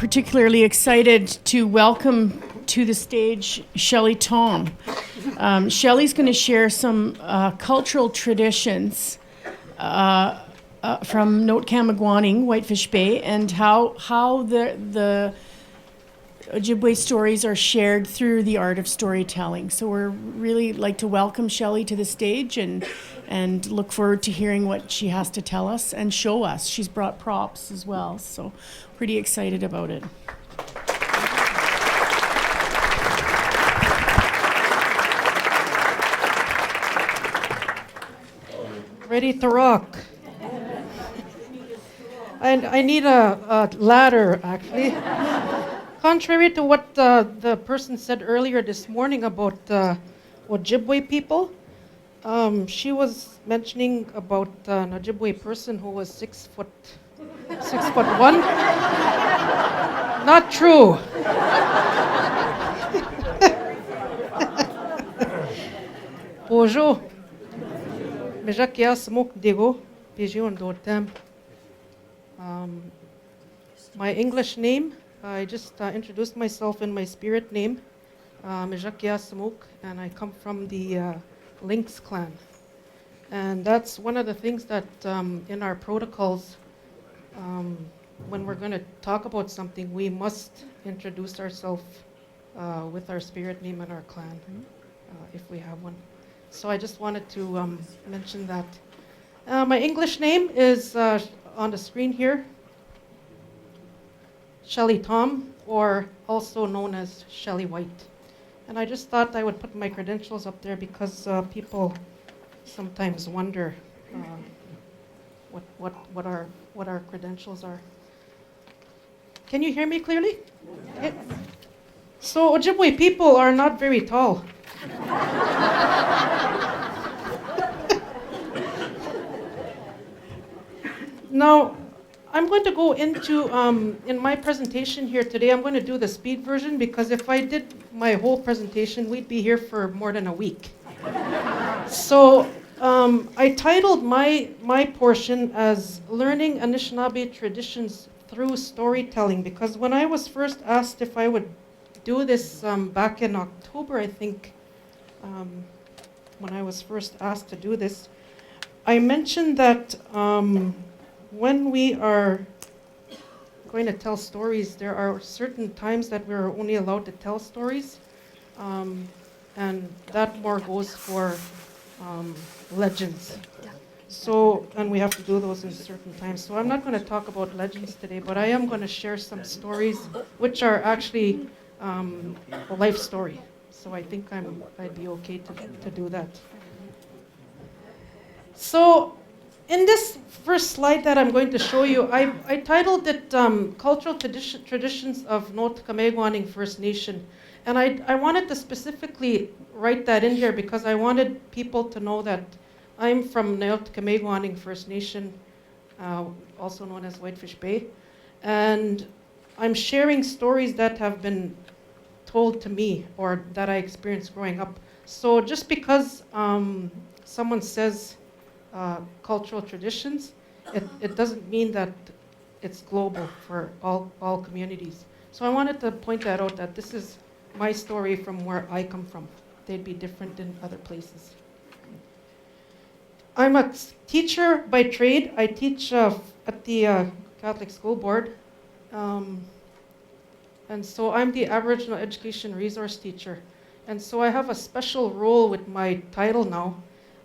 particularly excited to welcome to the stage Shelly Tom. Shelly's going to share some cultural traditions from Notkamagwaning, Whitefish Bay, and how the Ojibwe stories are shared through the art of storytelling. So we're really like to welcome Shelly to the stage and look forward to hearing what she has to tell us and show us. She's brought props as well, so pretty excited about it. Ready to rock. And I need a ladder, actually. Contrary to what the person said earlier this morning about Ojibwe people, she was mentioning about an Ojibwe person who was 6'1". Not true. Bonjour. My English name, I just introduced myself in my spirit name, Mijakia Samuk, and I come from the Lynx clan. And that's one of the things that in our protocols, when we're going to talk about something, we must introduce ourselves with our spirit name and our clan, if we have one. So I just wanted to mention that. My English name is on the screen here. Shelly Tom, or also known as Shelly White. And I just thought I would put my credentials up there because people sometimes wonder what our credentials are. Can you hear me clearly? Yeah. So Ojibwe people are not very tall. Now, I'm going to go into, in my presentation here today, I'm going to do the speed version because if I did my whole presentation, we'd be here for more than a week. So I titled my portion as Learning Anishinaabe Traditions Through Storytelling because when I was first asked if I would do this back in October, I think, when I was first asked to do this, I mentioned that when we are going to tell stories, there are certain times that we're only allowed to tell stories, and that more goes for legends. So, and we have to do those in certain times. So I'm not going to talk about legends today, but I am going to share some stories which are actually a life story. So I think I'd be okay to do that. So, in this first slide that I'm going to show you, I titled it Cultural Traditions of Notkamagwaning First Nation. And I wanted to specifically write that in here because I wanted people to know that I'm from Notkamagwaning First Nation, also known as Whitefish Bay. And I'm sharing stories that have been told to me or that I experienced growing up. So just because someone says cultural traditions, it doesn't mean that it's global for all communities. So I wanted to point that out, that this is my story from where I come from. They'd be different in other places. I'm a teacher by trade. I teach at the Catholic School Board. And so I'm the Aboriginal Education Resource Teacher. And so I have a special role with my title now.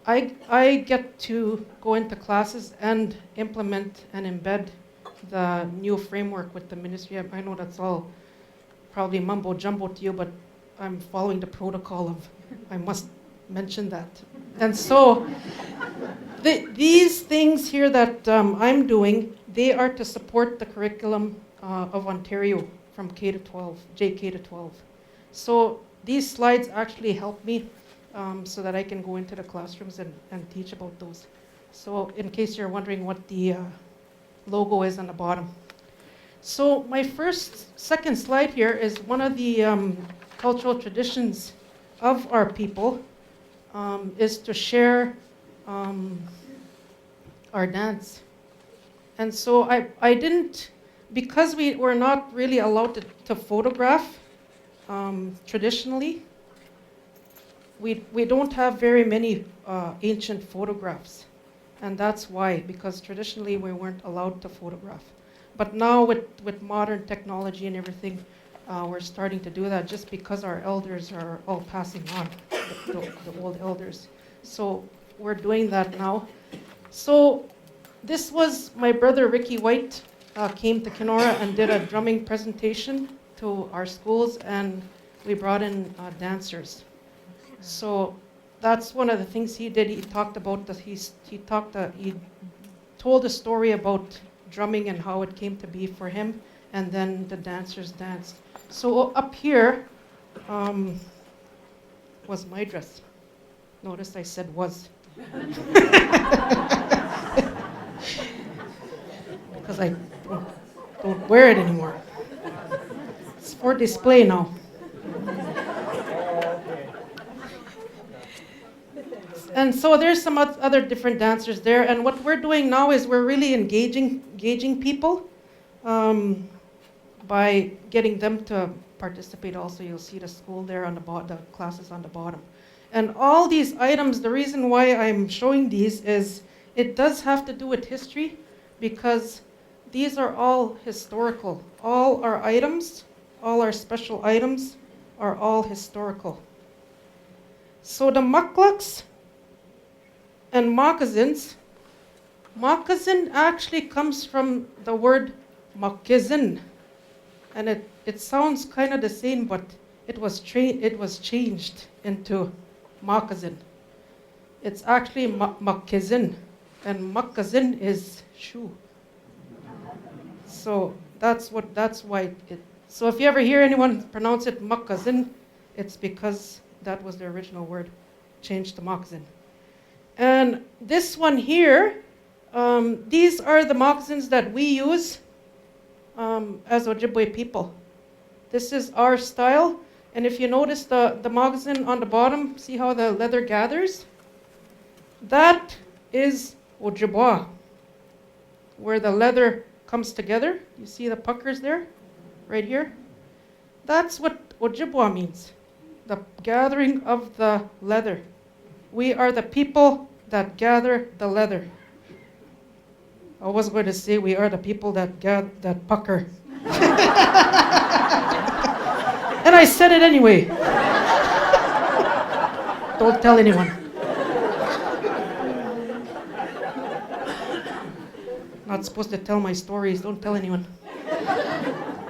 I get to go into classes and implement and embed the new framework with the ministry. I know that's all probably mumbo jumbo to you, but I'm following the protocol of I must mention that. And so these things here that I'm doing, they are to support the curriculum of Ontario from K to 12, JK to 12. So these slides actually help me so that I can go into the classrooms and teach about those. So in case you're wondering what the logo is on the bottom. So my second slide here is one of the cultural traditions of our people is to share our dance. And so I didn't because we were not really allowed to photograph traditionally, we don't have very many ancient photographs. And that's why, because traditionally we weren't allowed to photograph. But now with modern technology and everything, we're starting to do that just because our elders are all passing on, the old elders. So we're doing that now. So this was my brother Ricky White came to Kenora and did a drumming presentation to our schools, and we brought in dancers. So that's one of the things he did. He talked about that. He told a story about drumming and how it came to be for him, and then the dancers danced. So up here was my dress. Notice I said was. Because I don't wear it anymore. It's for display now. And so there's some other different dancers there. And what we're doing now is we're really engaging people by getting them to participate also. You'll see the school there on the bottom, the classes on the bottom. And all these items, the reason why I'm showing these is it does have to do with history, because these are all historical. All our items, all our special items are all historical. So the mucklucks and moccasins, moccasin actually comes from the word Moccasin. And it sounds kind of the same, but it was changed into moccasin. It's actually Moccasin, and moccasin is shoe. So that's why it. So if you ever hear anyone pronounce it moccasin, it's because that was the original word, changed to moccasin. And this one here, these are the moccasins that we use as Ojibwe people. This is our style. And if you notice the moccasin on the bottom, see how the leather gathers? That is Ojibwa, where the leather comes together. You see the puckers there, right here? That's what Ojibwa means, the gathering of the leather. We are the people that gather the leather. I was going to say we are the people that pucker. And I said it anyway. Don't tell anyone. Not supposed to tell my stories. Don't tell anyone.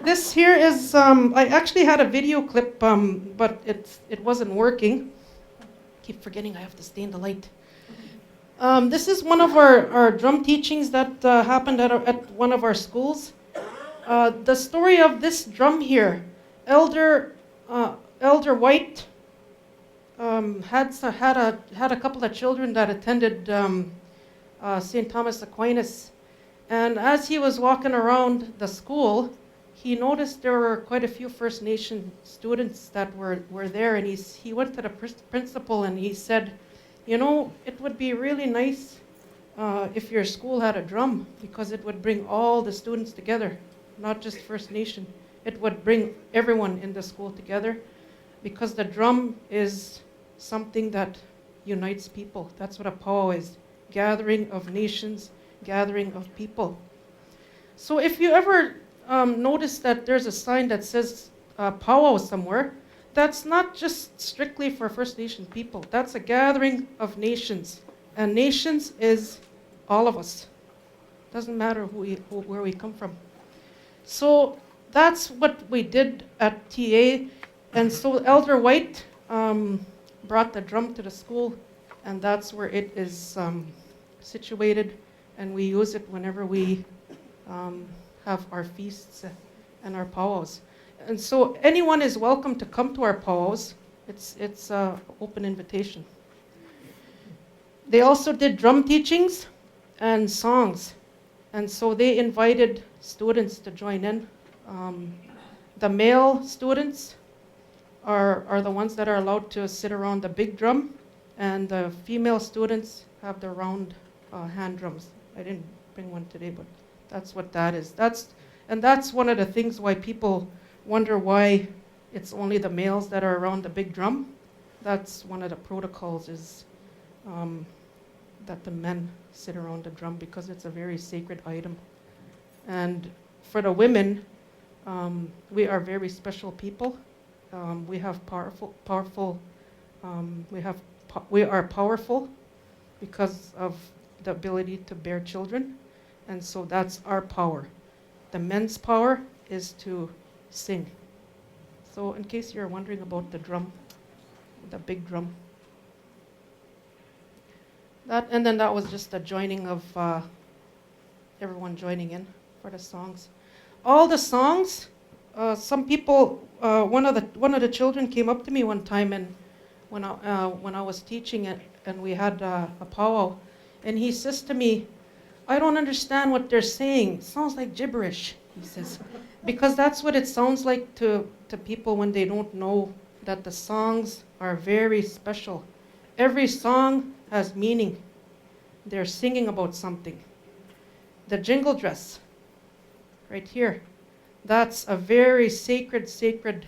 This here is, I actually had a video clip, but it wasn't working. Keep forgetting I have to stay in the light. This is one of our drum teachings that happened at one of our schools. The story of this drum here, Elder White had a couple of children that attended St. Thomas Aquinas, and as he was walking around the school, he noticed there were quite a few First Nation students that were there, and he went to the principal and he said, you know, it would be really nice if your school had a drum, because it would bring all the students together, not just First Nation. It would bring everyone in the school together, because the drum is something that unites people. That's what a powwow is, gathering of nations, gathering of people. So if you ever notice that there's a sign that says powwow somewhere, that's not just strictly for First Nation people. That's a gathering of nations. And nations is all of us. Doesn't matter where we come from. So that's what we did at TA. And so Elder White brought the drum to the school, and that's where it is situated. And we use it whenever we have our feasts and our powwows. And so anyone is welcome to come to our powwows. It's an open invitation. They also did drum teachings and songs. And so they invited students to join in. The male students are the ones that are allowed to sit around the big drum, and the female students have the round hand drums. I didn't bring one today, but that's what that is. And that's one of the things why people wonder why it's only the males that are around the big drum. That's one of the protocols is that the men sit around the drum because it's a very sacred item. And for the women, we are very special people. We have we are powerful because of the ability to bear children. And so that's our power. The men's power is to sing. So in case you're wondering about the drum, the big drum. And then that was just a joining of everyone joining in for the songs. All the songs, some people, one of the children came up to me one time and when I was teaching it and we had a powwow, and he says to me, "I don't understand what they're saying. It sounds like gibberish," he says. Because that's what it sounds like to people when they don't know that the songs are very special. Every song has meaning. They're singing about something. The jingle dress, right here, that's a very sacred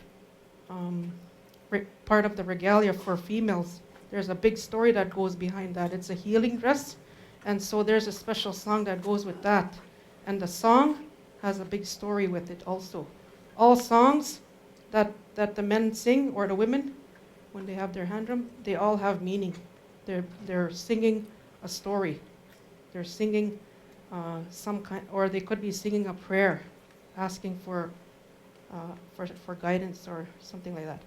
part of the regalia for females. There's a big story that goes behind that. It's a healing dress, and so there's a special song that goes with that. And the song has a big story with it also. All songs that the men sing, or the women, when they have their hand drum, they all have meaning. They're singing a story. They're singing some kind, or they could be singing a prayer, asking for guidance or something like that.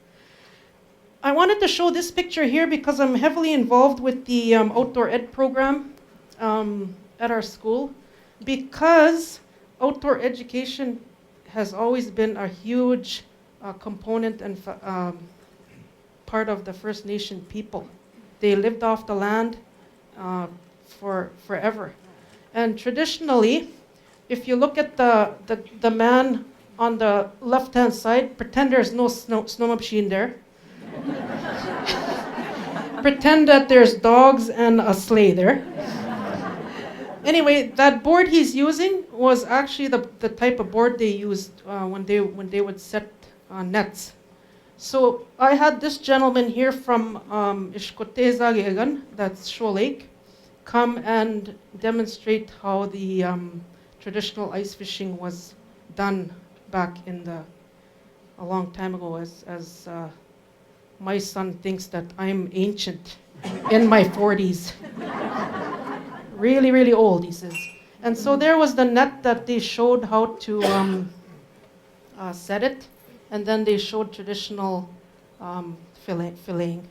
I wanted to show this picture here because I'm heavily involved with the outdoor ed program at our school, because outdoor education has always been a huge component and part of the First Nation people. They lived off the land for forever. And traditionally, if you look at the man on the left-hand side, pretend there's no snow machine there. Pretend that there's dogs and a sleigh there. Anyway, that board he's using was actually the type of board they used when they would set nets. So I had this gentleman here from Ishkotezagegan, that's Shoal Lake, come and demonstrate how the traditional ice fishing was done back a long time ago, as my son thinks that I'm ancient in my 40s. Really, really old, he says. And so there was the net that they showed how to set it, and then they showed traditional filleting.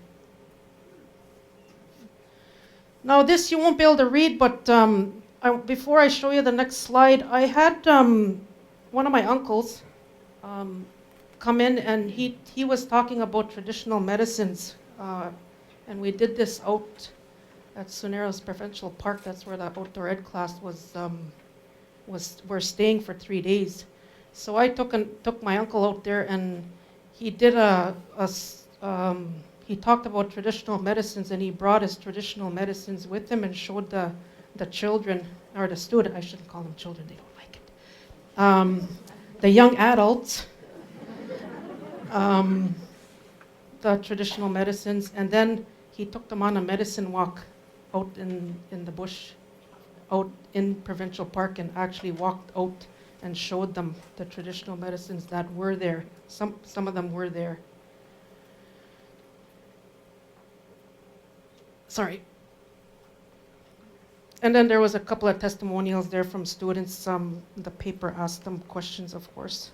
Now this you won't be able to read, but before I show you the next slide, I had one of my uncles come in, and he was talking about traditional medicines, and we did this out at Soneros Provincial Park. That's where the outdoor ed class we're staying for 3 days. So I took my uncle out there, and he did he talked about traditional medicines, and he brought his traditional medicines with him and showed the children, or the student, I shouldn't call them children, they don't like it, the young adults, the traditional medicines, and then he took them on a medicine walk out in the bush, out in Provincial Park, and actually walked out and showed them the traditional medicines that were there. Some of them were there. Sorry. And then there was a couple of testimonials there from students. The paper asked them questions, of course.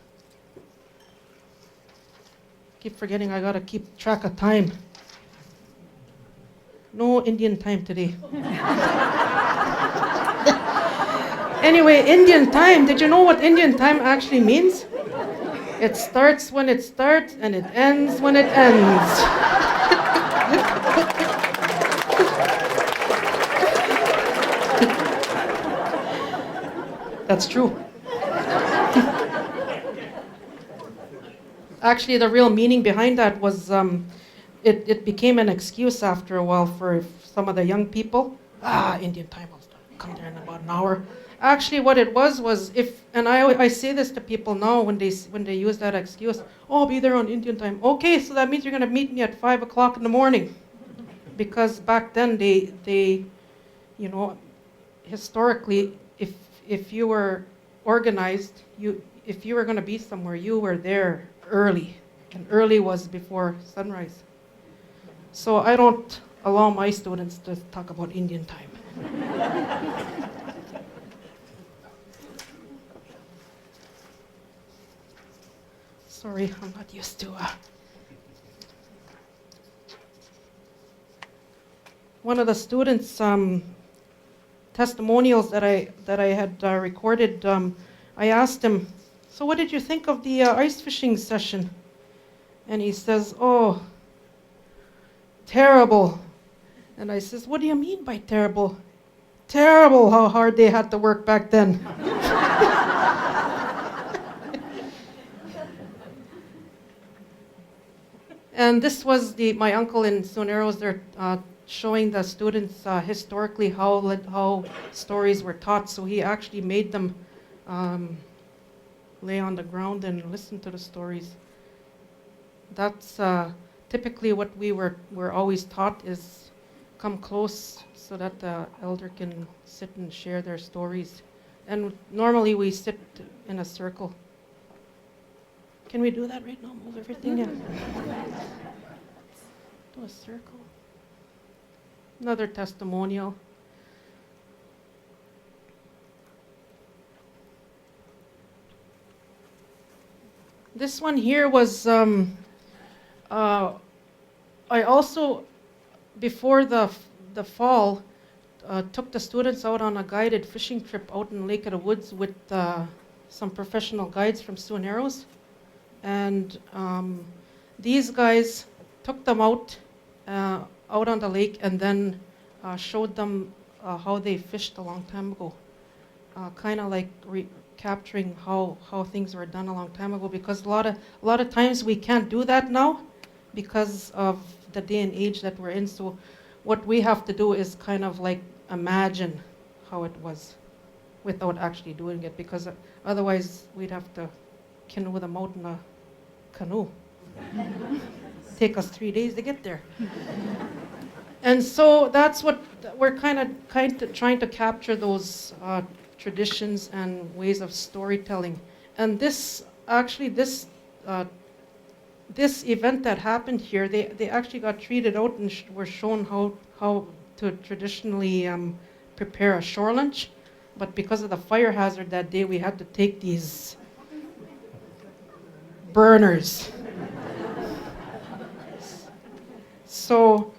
Keep forgetting I gotta keep track of time. No Indian time today. Anyway, Indian time. Did you know what Indian time actually means? It starts when it starts and it ends when it ends. That's true. Actually, the real meaning behind that was it became an excuse after a while for some of the young people. Indian time will come there in about an hour. Actually, what it was if, and I say this to people now when they use that excuse, oh, I'll be there on Indian time. Okay, so that means you're gonna meet me at 5 o'clock in the morning, because back then they, you know, historically, if you were organized, if you were gonna be somewhere, you were there early, and early was before sunrise. So I don't allow my students to talk about Indian time. Sorry, I'm not used to. One of the students' testimonials that I had recorded, I asked him, so what did you think of the ice fishing session? And he says, oh, terrible. And I says, what do you mean by terrible? Terrible how hard they had to work back then. And this was my uncle in Soneros. They're showing the students historically how stories were taught. So he actually made them lay on the ground and listen to the stories. That's typically what we were always taught, is come close so that the elder can sit and share their stories. And normally we sit in a circle. Can we do that right now? Move everything in. Do a circle. Another testimonial. This one here was, I also, before the fall, took the students out on a guided fishing trip out in Lake of the Woods with some professional guides from Soneros. And these guys took them out on the lake, and then showed them how they fished a long time ago. Kind of like capturing how things were done a long time ago, because a lot of times we can't do that now because of the day and age that we're in. So what we have to do is kind of like imagine how it was without actually doing it, because otherwise we'd have to canoe them out in a canoe. Take us 3 days to get there. And so that's what we're kind of trying to capture, those traditions and ways of storytelling. And this event that happened here, they actually got treated out and were shown how to traditionally prepare a shore lunch. But because of the fire hazard that day, we had to take these burners. So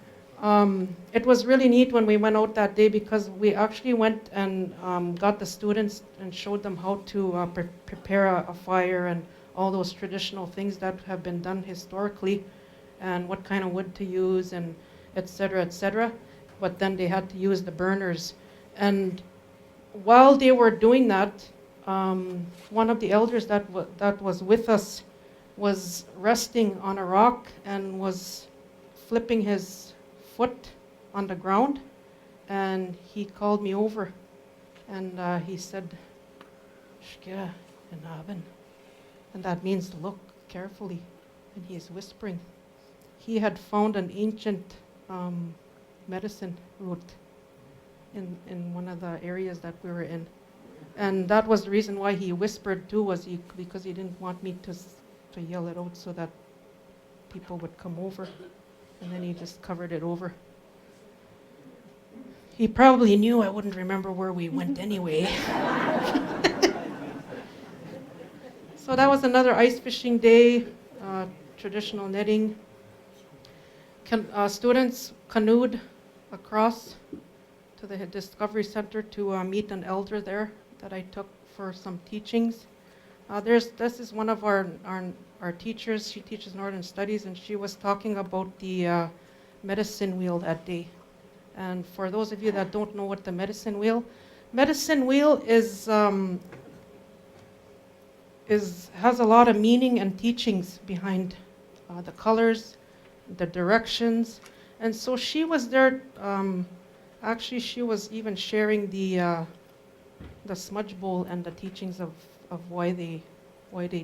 it was really neat when we went out that day, because we actually went and got the students and showed them how to prepare a fire and all those traditional things that have been done historically, and what kind of wood to use, and et cetera, et cetera. But then they had to use the burners. And while they were doing that, one of the elders that was with us was resting on a rock and was flipping his foot on the ground, and he called me over, and he said, "Shkia Inaben," and that means to look carefully. And he's whispering. He had found an ancient medicine root in one of the areas that we were in, and that was the reason why he whispered too, was because he didn't want me to yell it out so that people would come over. And then he just covered it over. He probably knew I wouldn't remember where we went anyway. So that was another ice fishing day, traditional netting. Students canoed across to the Discovery Center to meet an elder there that I took for some teachings. This is one of our teachers. She teaches Northern Studies, and she was talking about the medicine wheel that day. And for those of you that don't know what the medicine wheel has a lot of meaning and teachings behind the colors, the directions. And so she was there. Actually, she was even sharing the the smudge bowl and the teachings of why they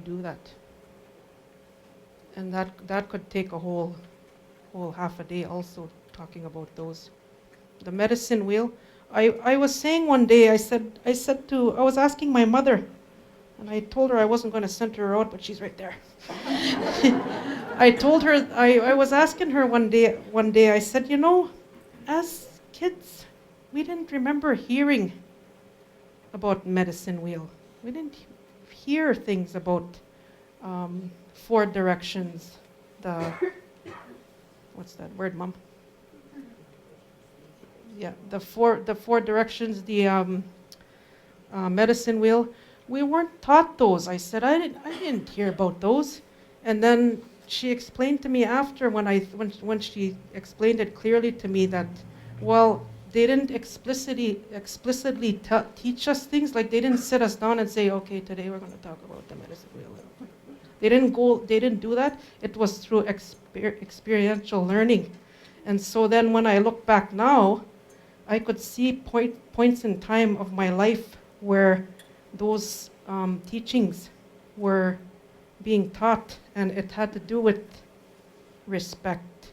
do that. And that could take a whole half a day also talking about those. The medicine wheel. I was saying one day, I was asking my mother, and I told her I wasn't going to send her out, but she's right there. I told her, I was asking her one day, I said, you know, as kids, we didn't remember hearing about medicine wheel. We didn't hear things about 4 directions, what's that word, Mom? Yeah, the four directions, the medicine wheel. We weren't taught those. I said, I didn't hear about those. And then she explained to me after, when she explained it clearly to me, that, well, they didn't explicitly teach us things. Like, they didn't sit us down and say, okay, today we're going to talk about the medicine wheel. They didn't do that. It was through experiential learning. And so then when I look back now, I could see points in time of my life where those teachings were being taught, and it had to do with respect,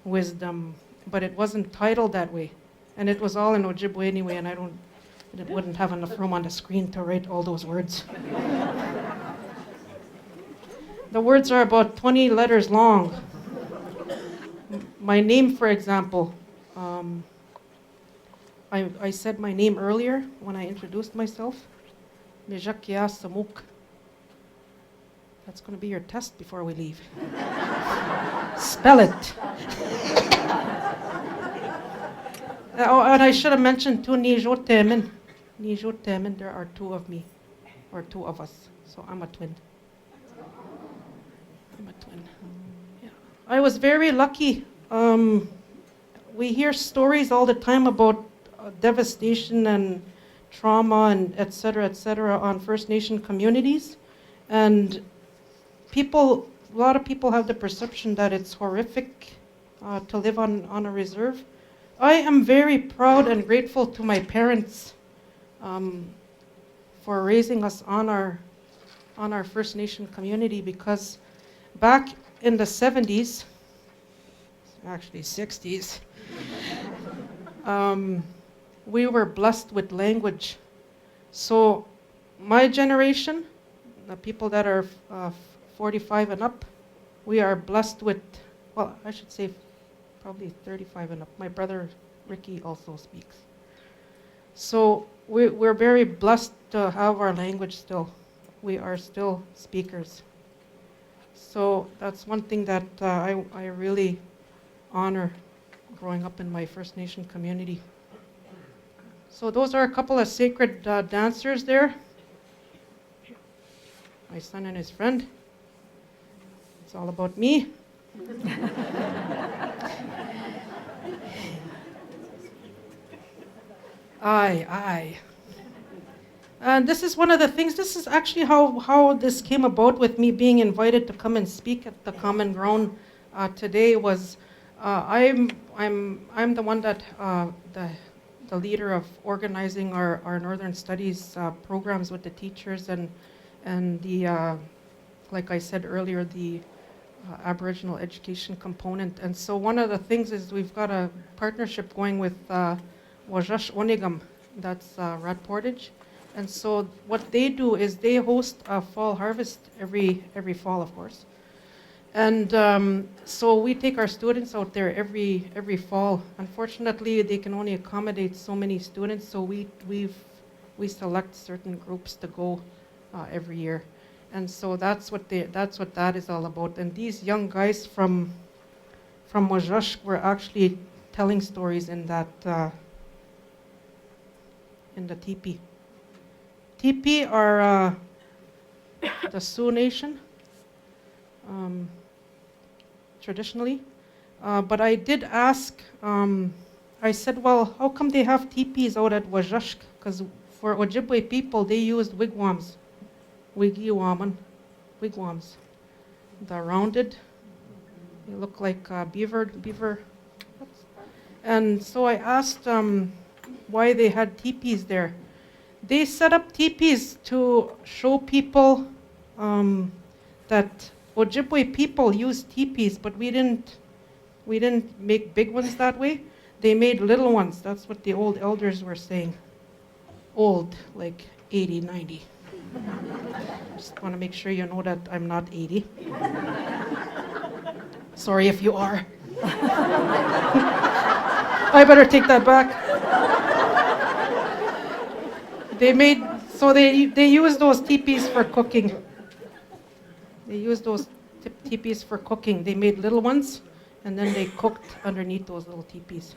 wisdom, but it wasn't titled that way. And it was all in Ojibwe anyway, and it wouldn't have enough room on the screen to write all those words. The words are about 20 letters long. My name, for example, I said my name earlier when I introduced myself. Lejakia Samuk. That's going to be your test before we leave. Spell it. And I should have mentioned too, Nijo Temen. Nijo Temen, there are 2 of me, or 2 of us. So I'm a twin. Yeah. I was very lucky. We hear stories all the time about devastation and trauma and et cetera, on First Nation communities. And a lot of people have the perception that it's horrific to live on a reserve. I am very proud and grateful to my parents for raising us on our First Nation community, because back in the 70s, actually 60s, we were blessed with language. So my generation, the people that are 45 and up, we are blessed with, well, I should say probably 35 and up. My brother Ricky also speaks. So we're very blessed to have our language still. We are still speakers. So that's one thing that I really honor growing up in my First Nation community. So those are a couple of sacred dancers there. My son and his friend. It's all about me. Aye. And this is one of the things, this is actually how this came about with me being invited to come and speak at the Common Ground today was, I'm the one that, the leader of organizing our Northern Studies programs with the teachers and the, like I said earlier, the Aboriginal education component. And so one of the things is we've got a partnership going with Wajash Onigam, that's Rat Portage. And so what they do is they host a fall harvest every fall, of course. And so we take our students out there every fall. Unfortunately, they can only accommodate so many students, so we select certain groups to go every year. And so that's what that is all about. And these young guys from Wajash were actually telling stories in that in the teepee. Teepee are the Sioux Nation. Traditionally. But I did ask, I said, well, how come they have teepees out at Wajash? Because for Ojibwe people, they used wigwams. Wigwams. The rounded, they look like beaver. And so I asked why they had teepees there. they set up teepees to show people that Ojibwe people use teepees, but we didn't make big ones that way. They made little ones. That's what the old elders were saying. Old, like 80, 90. Just want to make sure you know that I'm not 80. Sorry if you are. I better take that back. They use those teepees for cooking. They use those teepees for cooking. They made little ones, and then they cooked underneath those little teepees.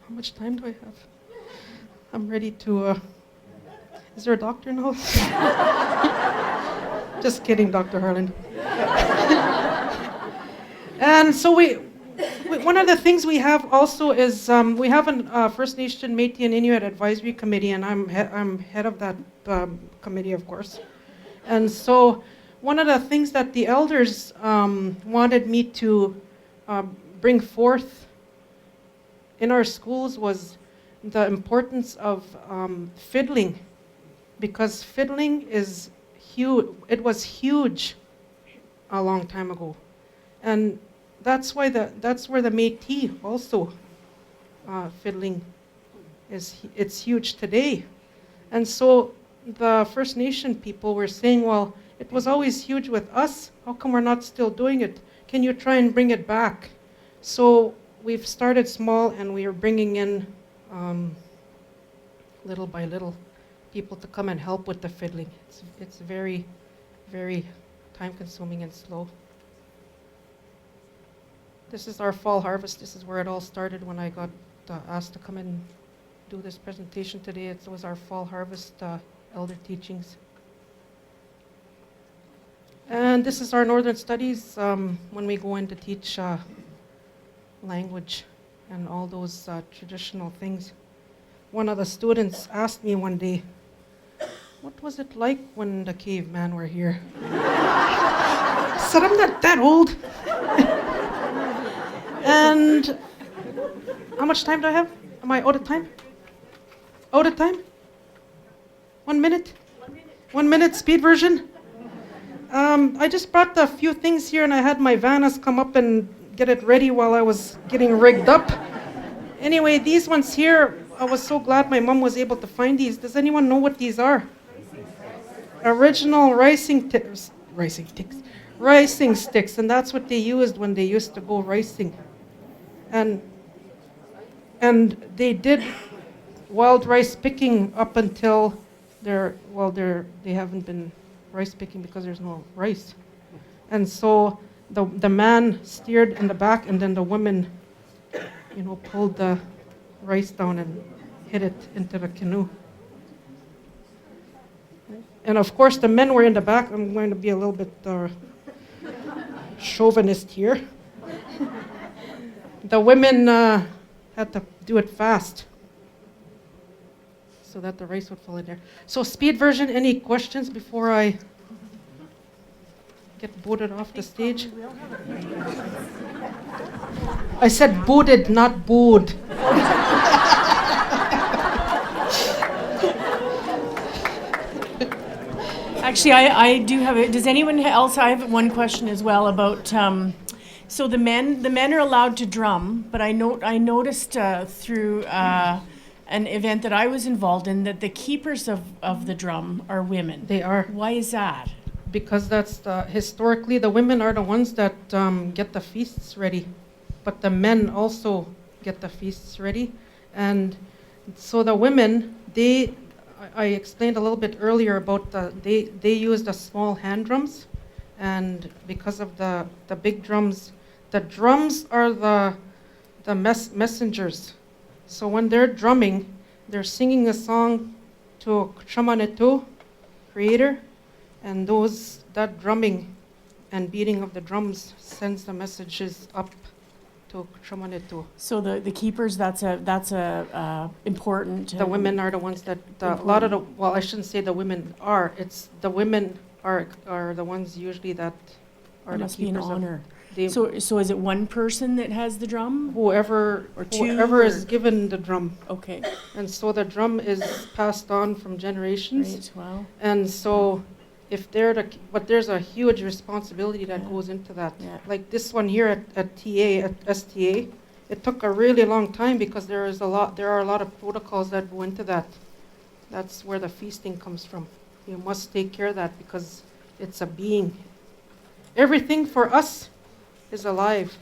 How much time do I have? I'm ready to. Is there a doctor now? Just kidding, Dr. Harlan. And so one of the things we have also is we have a First Nation, Métis, and Inuit Advisory Committee, and I'm head of that committee, of course. And so one of the things that the elders wanted me to bring forth in our schools was the importance of fiddling, because fiddling is huge. It was huge a long time ago, and that's where the Métis also fiddling it's huge today. And so the First Nation people were saying, well, it was always huge with us. How come we're not still doing it? Can you try and bring it back? So we've started small, and we are bringing in little by little people to come and help with the fiddling. It's very, very time-consuming and slow. This is our fall harvest. This is where it all started when I got asked to come and do this presentation today. It was our fall harvest elder teachings. And this is our Northern Studies when we go in to teach language and all those traditional things. One of the students asked me one day, what was it like when the cavemen were here? I said, I'm not that old. And how much time do I have? Am I out of time? Out of time? 1 minute? 1 minute speed version? I just brought a few things here, and I had my Vannas come up and get it ready while I was getting rigged up. Anyway, these ones here, I was so glad my mom was able to find these. Does anyone know what these are? Original ricing sticks, and that's what they used when they used to go ricing. And they did wild rice picking up until they haven't been rice picking because there's no rice. And so the man steered in the back, and then the women, pulled the rice down and hid it into the canoe. And of course, the men were in the back. I'm going to be a little bit chauvinist here. The women had to do it fast so that the rice would fall in there. So speed version, any questions before I get booted off the stage? I said booted, not booed. Actually, I do have it. Does anyone else? I have one question as well about. So the men are allowed to drum, but I noticed through an event that I was involved in that the keepers of the drum are women. They are. Why is that? Because that's historically the women are the ones that get the feasts ready, but the men also get the feasts ready, and so the women I explained a little bit earlier about they use the small hand drums, and because of the big drums, the drums are the messengers. So when they're drumming, they're singing a song to Chamanetu, Creator, and that drumming and beating of the drums sends the messages up to Chamanetu. So the keepers, that's a important. The women are the ones that a lot of I shouldn't say the women are. It's the women are the ones usually that are it the must be an keepers. honor. So is it one person that has the drum? whoever Or two, whoever is or- given the drum. Okay, And so the drum is passed on from generations. right, wow. And so if they're but there's a huge responsibility that Yeah. goes into that. Yeah. Like this one here at STA, it took a really long time because there are a lot of protocols that go into that. That's where the feasting comes from. You must take care of that because it's a being. Everything for us is alive,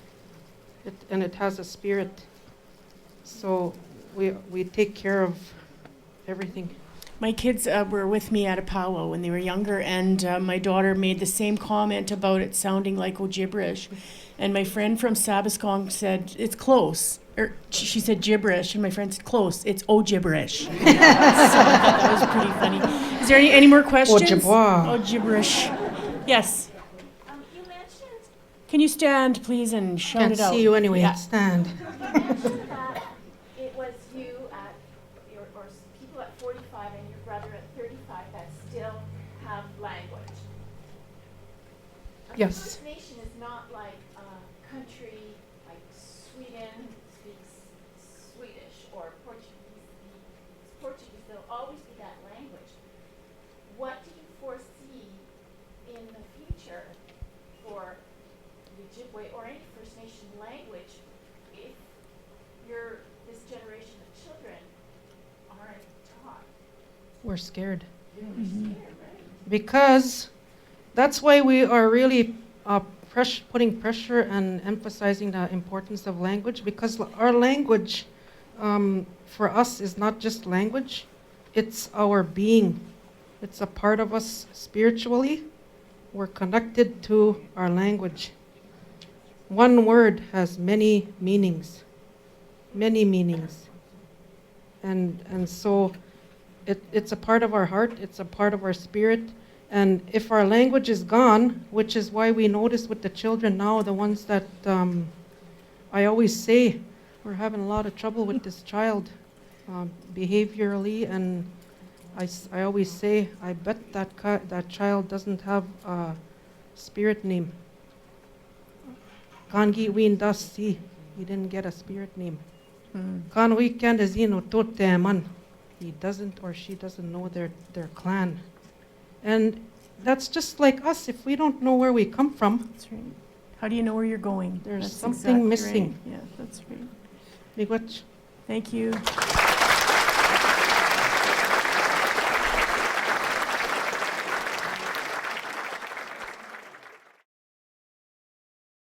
and it has a spirit. So we take care of everything. My kids were with me at a powwow when they were younger, and my daughter made the same comment about it sounding like gibberish. And my friend from Sabaskong said, it's close. Or she said gibberish, and my friend said, close, it's gibberish. So that was pretty funny. Is there any more questions? Ojibwa. Gibberish. Yes. You mentioned, Can you stand, please, and shout Can't it out? see you anyway. Yeah. Stand. that it was you or people at 45 and your brother at 35 that still have language. Yes. First Nation is not like a country like Sweden speaks Swedish or Portuguese speaks Portuguese. There'll always be that language. What do you foresee in the future for the Ojibwe or any First Nation language if this generation of children aren't taught? We're scared. Mm-hmm. Because that's why we are really putting pressure and emphasizing the importance of language, because our language for us is not just language, it's our being. It's a part of us spiritually. We're connected to our language. One word has many meanings. And so it's a part of our heart, it's a part of our spirit. And if our language is gone, which is why we notice with the children now, the ones that I always say, we're having a lot of trouble with this child behaviorally, and I always say, I bet that child doesn't have a spirit name. Kangi win dasi, he didn't get a spirit name. Kan weekend is man. He doesn't or she doesn't know their clan. And that's just like us. If we don't know where we come from, That's right. How do you know where you're going? There's That's something exactly missing. right. Yeah, that's right. Miigwech. Thank you.